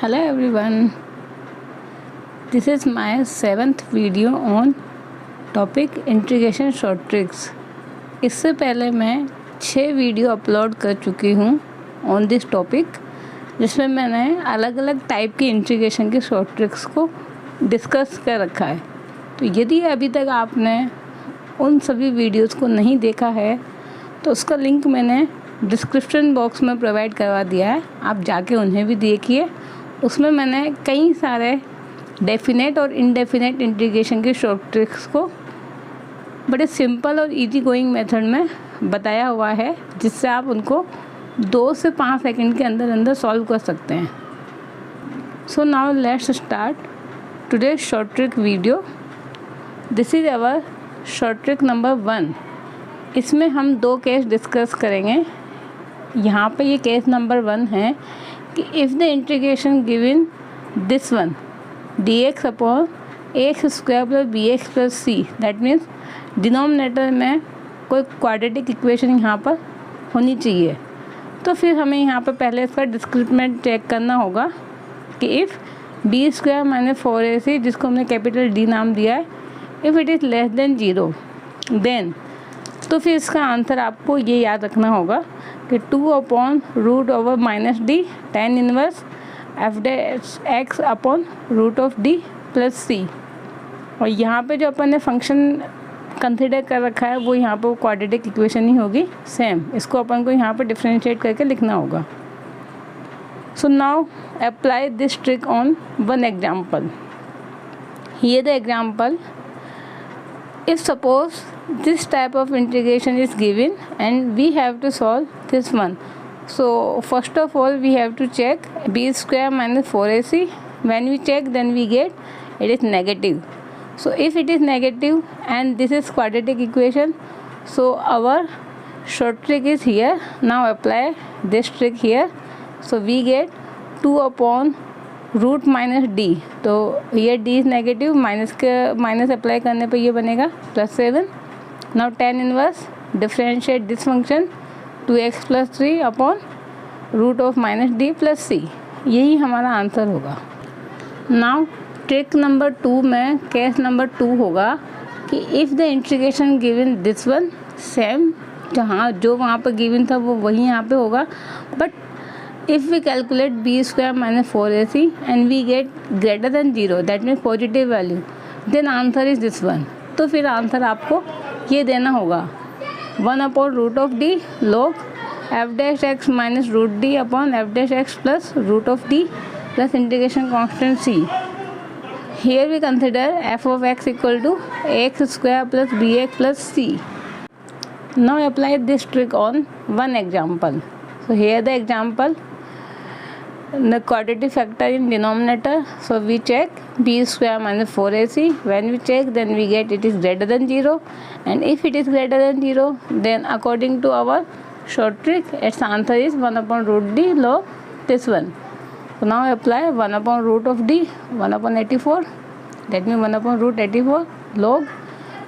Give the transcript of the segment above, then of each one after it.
Hello everyone, this is my 7th video on topic integration short tricks. इससे पहले मैं 6 video upload कर चुकी हूँ ऑन दिस टॉपिक, जिसमें मैंने अलग अलग टाइप की इंटीग्रेशन के शॉर्ट ट्रिक्स को डिस्कस कर रखा है। तो यदि अभी तक आपने उन सभी वीडियोस को नहीं देखा है तो उसका लिंक मैंने डिस्क्रिप्शन बॉक्स में प्रोवाइड करवा दिया है, आप जाके उन्हें भी देखिए। उसमें मैंने कई सारे डेफिनेट और इनडेफिनेट इंटीग्रेशन के शॉर्ट ट्रिक्स को बड़े सिंपल और इजी गोइंग मेथड में बताया हुआ है, जिससे आप उनको 2 से 5 सेकंड के अंदर अंदर सॉल्व कर सकते हैं। So now let's start today short trick video. This is our short trick number 1। इसमें हम 2 केस डिस्कस करेंगे। यहाँ पे ये केस नंबर 1 है कि if the integration given this one dx upon X square plus B X plus C, that means denominator में कोई क्वाड्रेटिक इक्वेशन यहाँ पर होनी चाहिए। तो फिर हमें यहाँ पर पहले इसका डिस्क्रिप्टमेंट चेक करना होगा कि if B square minus 4ac, जिसको हमने कैपिटल डी नाम दिया है, if it is less than 0 then, तो फिर इसका आंसर आपको ये याद रखना होगा कि 2 upon root over minus D tan inverse F dash X upon root of D plus C. और यहाँ पे जो अपन ने फंक्शन कंसिडर कर रखा है वो यहाँ पर क्वाड्रेटिक इक्वेशन ही होगी सेम। इसको अपन को यहाँ पर डिफ्रेंशिएट करके लिखना होगा। So now apply this trick on one example. Here the example, if suppose this type of integration is given and we have to solve this one. So first of all we have to check b square minus 4ac. When we check, then we get it is negative. So if it is negative and this is quadratic equation, so our short trick is here. Now apply this trick here. So we get 2 upon root minus D, तो ये D is negative, minus apply करने पे ये बनेगा +7। Now tan inverse differentiate this function 2x plus 3 upon root of minus D plus C. यही हमारा answer होगा। Now trick number 2 में केस नंबर 2 होगा कि if the integration given this one, same जहाँ जो वहाँ पर गिवन था वो वही यहाँ पे होगा, but if we calculate b square minus 4ac and we get greater than 0, that means positive value, then answer is this one। तो फिर आंसर आपको ये देना होगा 1 upon root of D log f dash X minus root D upon f dash X plus root of D plus integration constant c। Here we consider f of x equal to ax square plus bx plus c. Now apply this trick on one example. So here the example, the quadratic factor in denominator, so we check b square minus 4ac. When we check, then we get it is greater than 0, and if it is greater than 0, then according to our short trick, its answer is 1 upon root d log this one. So now apply 1 upon root of d 1 upon 84, that means 1 upon root 84 log।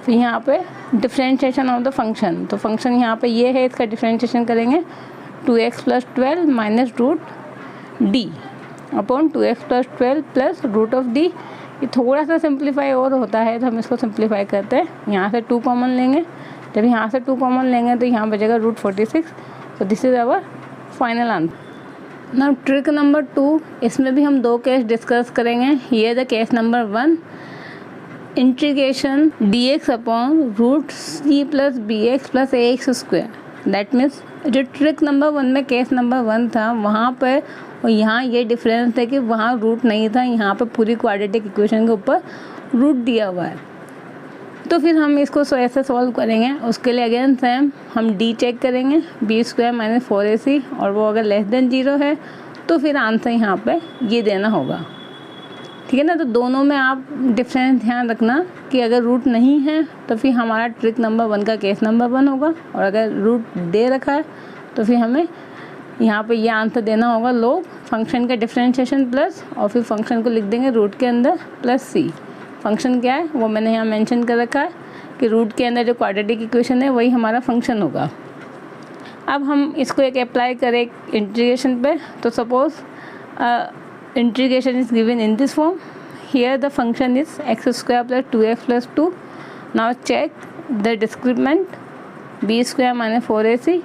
फिर यहाँ पे differentiation of the function, तो function यहाँ पे ये है, इसका differentiation करेंगे 2x plus 12 minus root D upon 2x plus 12 plus root of D. ये थोड़ा सा सिंप्लीफाई और होता है, तो हम इसको सिंप्लीफाई करते हैं। यहाँ से 2 कॉमन लेंगे, जब यहाँ से 2 कॉमन लेंगे तो यहाँ बचेगा रूट 46। तो this is our final answer. Now trick number 2, इसमें भी हम 2 केस डिस्कस करेंगे। ये the case number 1, integration dx upon root C plus B X plus A X square. That means जो ट्रिक नंबर 1 में केस नंबर 1 था वहाँ पर और यहाँ ये डिफरेंस है कि वहाँ रूट नहीं था, यहाँ पर पूरी क्वाड्रेटिक इक्वेशन के ऊपर रूट दिया हुआ है। तो फिर हम इसको ऐसे सॉल्व करेंगे। उसके लिए अगेन सेम हम डी चेक करेंगे, बी स्क्वायर माइनस 4ac, और वो अगर लेस देन 0 है तो फिर आंसर यहाँ पे ये देना होगा, ठीक है ना। तो दोनों में आप डिफरेंस ध्यान रखना कि अगर रूट नहीं है तो फिर हमारा ट्रिक नंबर 1 का केस नंबर 1 होगा, और अगर रूट दे रखा है तो फिर हमें यहाँ पे ये आंसर देना होगा लोग फंक्शन का डिफरेंशिएशन प्लस, और फिर फंक्शन को लिख देंगे रूट के अंदर प्लस सी। फंक्शन क्या है वो मैंने यहाँ मेंशन कर रखा है कि रूट के अंदर जो क्वाड्रेटिक इक्वेशन है वही हमारा फंक्शन होगा। अब हम इसको एक अप्लाई करें इंटीग्रेशन पे, तो suppose integration is given in this form. Here the function is x square plus 2x plus 2. Now check the discrement, b square minus 4ac.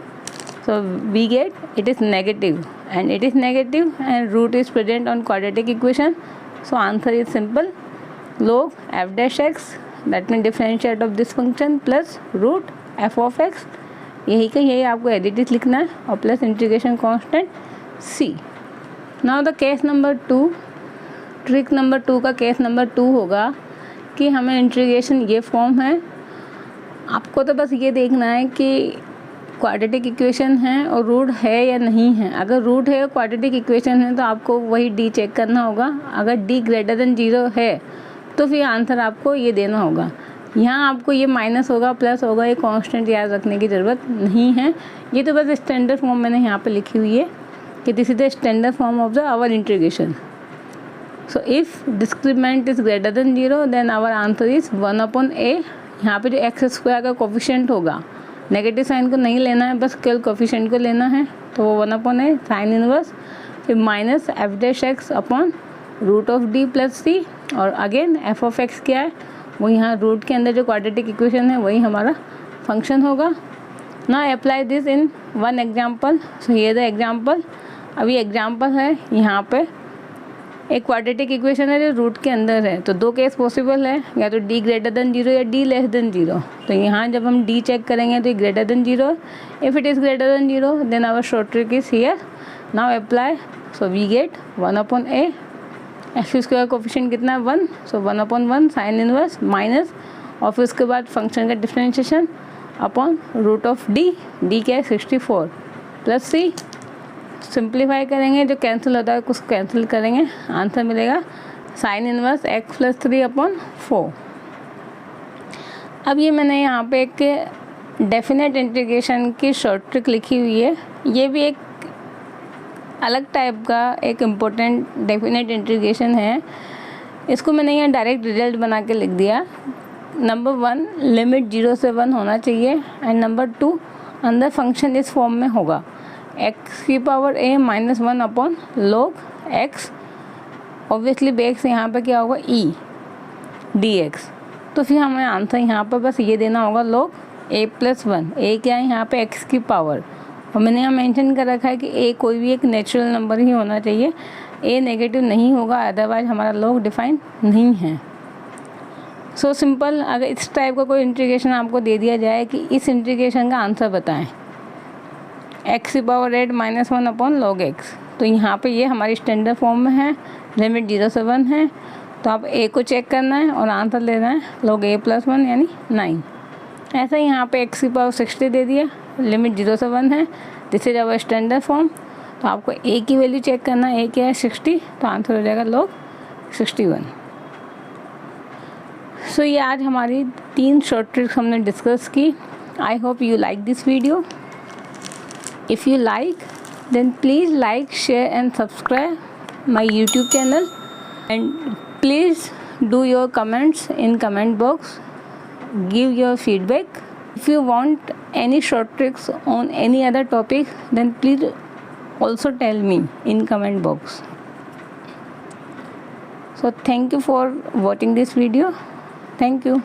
So we get it is negative, and it is negative, and root is present on quadratic equation. So answer is simple, log f dash x, that means differentiate of this function, plus root f of x, यही का यही आपको additive लिखना है, और plus integration constant c. Now the case number 2, trick number 2 का case number 2 होगा कि हमें इंटीग्रेशन ये फॉर्म है, आपको तो बस ये देखना है कि क्वाड्रेटिक इक्वेशन है और रूट है या नहीं है. अगर रूट है और क्वाड्रेटिक इक्वेशन है तो आपको वही डी चेक करना होगा. अगर डी ग्रेटर देन 0 है तो फिर आंसर आपको ये देना होगा. यहाँ आपको ये माइनस होगा प्लस होगा, ये कांस्टेंट याद रखने की ज़रूरत नहीं है. ये तो बस स्टैंडर्ड फॉर्म मैंने यहाँ पे लिखी हुई है कि this is the standard form of the our integration. So if discriminant is greater than 0 then our answer is 1/a. यहाँ पे जो एक्स स्क्वायर का कोफिशिएंट होगा, नेगेटिव साइन को नहीं लेना है, बस केवल कोफिशिएंट को लेना है, तो वो 1/a साइन इनवर्स, फिर minus F dash X upon root of D plus C, और अगेन एफ ऑफ एक्स क्या है, वो यहाँ रूट के अंदर जो क्वाड्रेटिक इक्वेशन है वही हमारा फंक्शन होगा. ना apply this in one example. So ये द एग्जाम्पल. अभी एग्जाम्पल है, यहाँ पे एक क्वाड्रेटिक इक्वेशन है जो रूट के अंदर है, तो दो केस पॉसिबल है, या तो डी ग्रेटर देन 0 या डी लेस देन 0. तो यहाँ जब हम डी चेक करेंगे तो ये greater than 0. If it is greater than 0 then our short trick is here. Now apply. So we get 1/a. X square coefficient कितना है 1, सो 1/1 साइन इनवर्स माइनस, और फिर उसके बाद फंक्शन का differentiation upon root of D. D क्या है 64 plus सी. Simplify करेंगे, जो कैंसिल होता है कुछ कैंसिल करेंगे, आंसर मिलेगा साइन इनवर्स एक्स प्लस 3/4. अब ये मैंने यहाँ पे एक डेफिनेट इंटीग्रेशन की शॉर्ट ट्रिक लिखी हुई है. ये भी एक अलग टाइप का एक इम्पोर्टेंट डेफिनेट इंटीग्रेशन है. इसको मैंने यहाँ डायरेक्ट रिजल्ट बना के लिख दिया. नंबर 1 लिमिट 0 से 1 होना चाहिए, एंड नंबर 2 अंदर फंक्शन इस फॉर्म में होगा एक्स की power a minus 1 upon log x. Obviously बेक्स यहाँ पे क्या होगा e dx. तो फिर हमें आंसर यहाँ पर बस ये देना होगा log a प्लस 1. a क्या है यहाँ पे x की पावर, और मैंने यहाँ मेंशन कर रखा है कि a कोई भी एक नेचुरल नंबर ही होना चाहिए, a नेगेटिव नहीं होगा, अदरवाइज हमारा log डिफाइन नहीं है. So simple. अगर इस टाइप का कोई इंटीग्रेशन आपको दे दिया जाए कि इस इंटीग्रेशन का आंसर बताएं, एक्स की power 8 minus 1 upon log x, तो यहाँ पे ये हमारी स्टैंडर्ड फॉर्म में है, लिमिट 0 से 1 है, तो आप a को चेक करना है और आंसर लेना है log a प्लस 1 यानी 9. ऐसा ही यहाँ पे एक्स की पावर 60 दे दिया, लिमिट 0 से 1 है, this is our standard form. तो आपको a की वैल्यू चेक करना है, a क्या है 60, तो आंसर हो जाएगा log 61. सो ये आज हमारी 3 शॉर्ट ट्रिक्स हमने डिस्कस की. I hope you like this video. If you like, then please like, share and subscribe my YouTube channel, and please do your comments in comment box. Give your feedback. If you want any short tricks on any other topic, then please also tell me in comment box. So thank you for watching this video. Thank you.